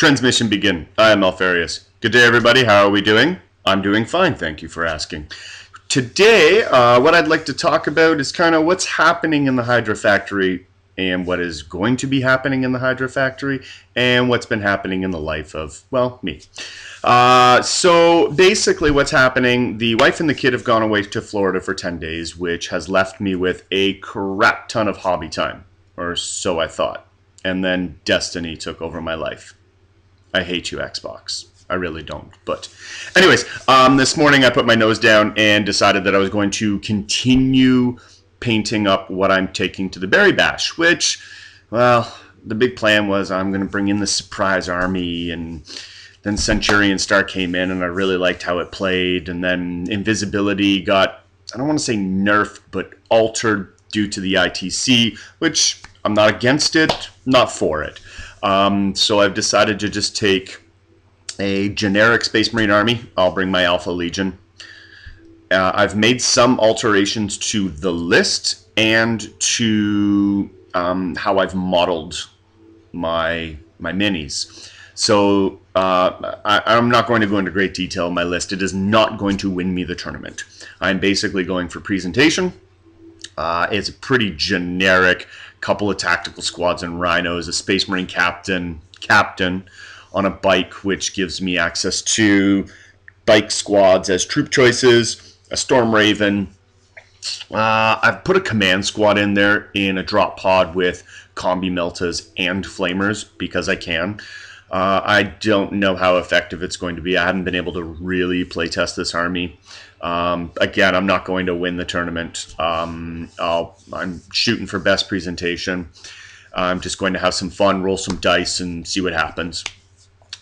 Transmission begin. I am Alfarius. Good day, everybody. How are we doing? I'm doing fine. Thank you for asking. Today, what I'd like to talk about is kind of what's happening in the Hydra factory and what is going to be happening in the Hydra factory and what's been happening in the life of, well, me. So basically what's happening, the wife and the kid have gone away to Florida for 10 days, which has left me with a crap ton of hobby time, or so I thought. And then Destiny took over my life. I hate you, Xbox. I really don't. But anyways, this morning I put my nose down and decided that I was going to continue painting up what I'm taking to the Barrie Bash, which, well, the big plan was I'm going to bring in the surprise army, and then Centurion Star came in and I really liked how it played, and then Invisibility got, I don't want to say nerfed, but altered due to the ITC, which I'm not against it, not for it. So I've decided to just take a generic Space Marine army. I'll bring my Alpha Legion. I've made some alterations to the list and to how I've modeled my minis. So I'm not going to go into great detail in my list. It is not going to win me the tournament. I'm basically going for presentation. It's a pretty generic couple of tactical squads and rhinos, a Space Marine captain on a bike, which gives me access to bike squads as troop choices, a Storm Raven. I've put a command squad in there in a drop pod with combi meltas and flamers because I can. I don't know how effective it's going to be. I haven't been able to really play test this army. Again, I'm not going to win the tournament. I'm shooting for best presentation. I'm just going to have some fun, roll some dice, and see what happens.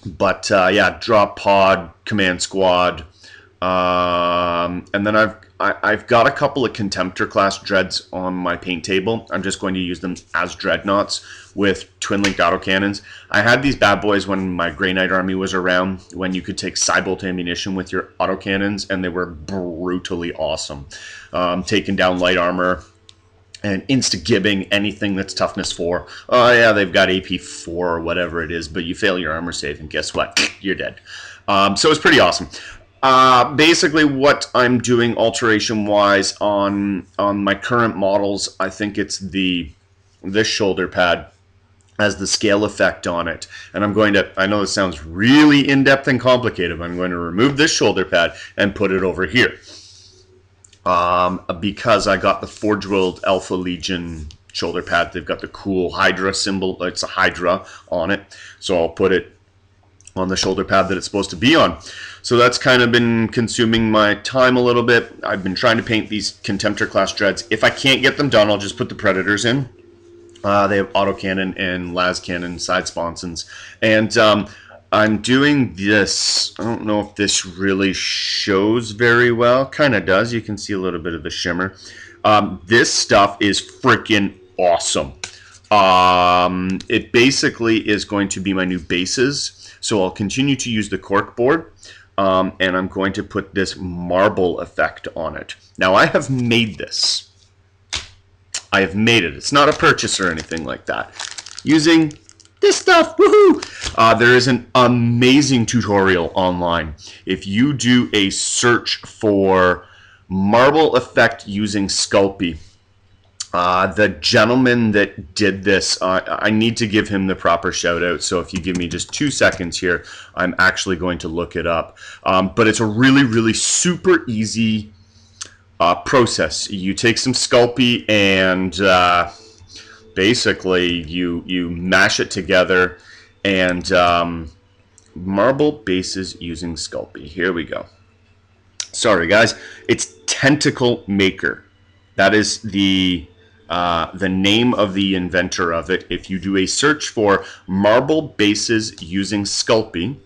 But yeah, drop pod, command squad, and then I've got a couple of Contemptor class dreads on my paint table. I'm just going to use them as dreadnoughts with twin-linked autocannons. I had these bad boys when my Grey Knight army was around, when you could take Cybolt ammunition with your autocannons, and they were brutally awesome. Taking down light armor and insta-gibbing anything that's toughness 4. Oh yeah, they've got AP 4 or whatever it is, but you fail your armor save, and guess what? You're dead. So it's pretty awesome. Basically what I'm doing alteration-wise on my current models, I think it's this shoulder pad has the scale effect on it. And I'm going to, I know this sounds really in-depth and complicated, but I'm going to remove this shoulder pad and put it over here. Because I got the Forge World Alpha Legion shoulder pad. They've got the cool Hydra symbol, it's a Hydra on it. So I'll put it on the shoulder pad that it's supposed to be on. So that's kind of been consuming my time a little bit. I've been trying to paint these Contemptor class dreads. If I can't get them done, I'll just put the Predators in. They have autocannon and las cannon side sponsons. And I'm doing this, I don't know if this really shows very well. Kind of does. You can see a little bit of the shimmer. This stuff is freaking awesome. It basically is going to be my new bases. So I'll continue to use the cork board. And I'm going to put this marble effect on it. Now I have made this. I have made it. It's not a purchase or anything like that. Using this stuff, woohoo! There is an amazing tutorial online. If you do a search for marble effect using Sculpey, the gentleman that did this, I need to give him the proper shout out. So if you give me just 2 seconds here, I'm actually going to look it up. But it's a really, really super easy process. You take some Sculpey and basically you mash it together, and marble bases using Sculpey. Here we go. Sorry guys, it's Tentacle Maker. That is the name of the inventor of it. If you do a search for marble bases using Sculpey,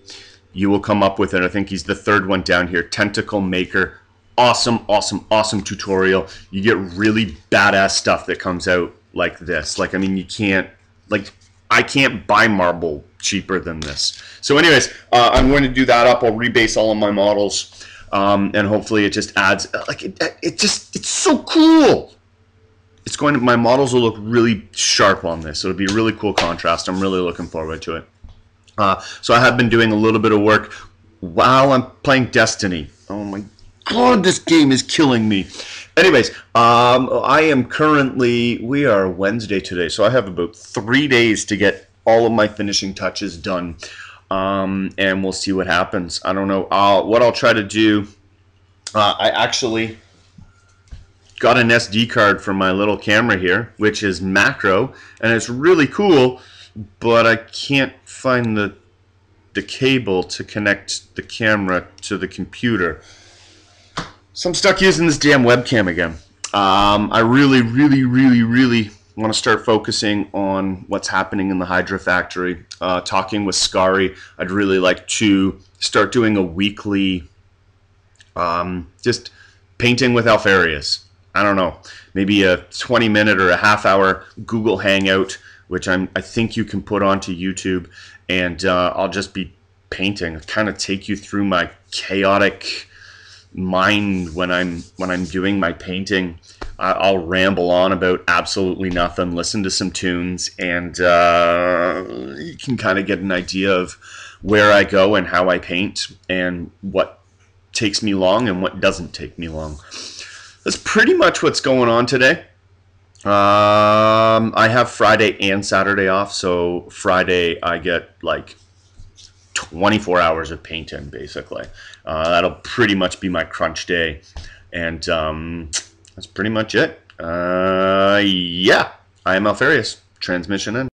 you will come up with it. I think he's the third one down here, Tentacle Maker. Awesome, awesome, awesome tutorial. You get really badass stuff that comes out like this. Like, I mean, you can't, like, I can't buy marble cheaper than this. So anyways, I'm going to do that up. I'll rebase all of my models, and hopefully it just adds, like, it's so cool. It's going to, my models will look really sharp on this. It'll be a really cool contrast. I'm really looking forward to it. So I have been doing a little bit of work while I'm playing Destiny. Oh my god, this game is killing me. Anyways, I am currently, we are Wednesday today, so I have about 3 days to get all of my finishing touches done. And we'll see what happens. I don't know. What I'll try to do, I actually got an SD card for my little camera here, which is macro, and it's really cool, but I can't find the cable to connect the camera to the computer. So I'm stuck using this damn webcam again. I really want to start focusing on what's happening in the Hydra factory. Talking with Scary, I'd really like to start doing a weekly just painting with Alfarius. I don't know, maybe a 20-minute or a half-hour Google Hangout, which I think you can put onto YouTube, and I'll just be painting, kind of take you through my chaotic mind when I'm doing my painting. I'll ramble on about absolutely nothing, listen to some tunes, and you can kind of get an idea of where I go and how I paint and what takes me long and what doesn't take me long. That's pretty much what's going on today. I have Friday and Saturday off, so Friday I get like 24 hours of painting, basically. That'll pretty much be my crunch day, and that's pretty much it. Yeah, I am Alfarius. Transmission in.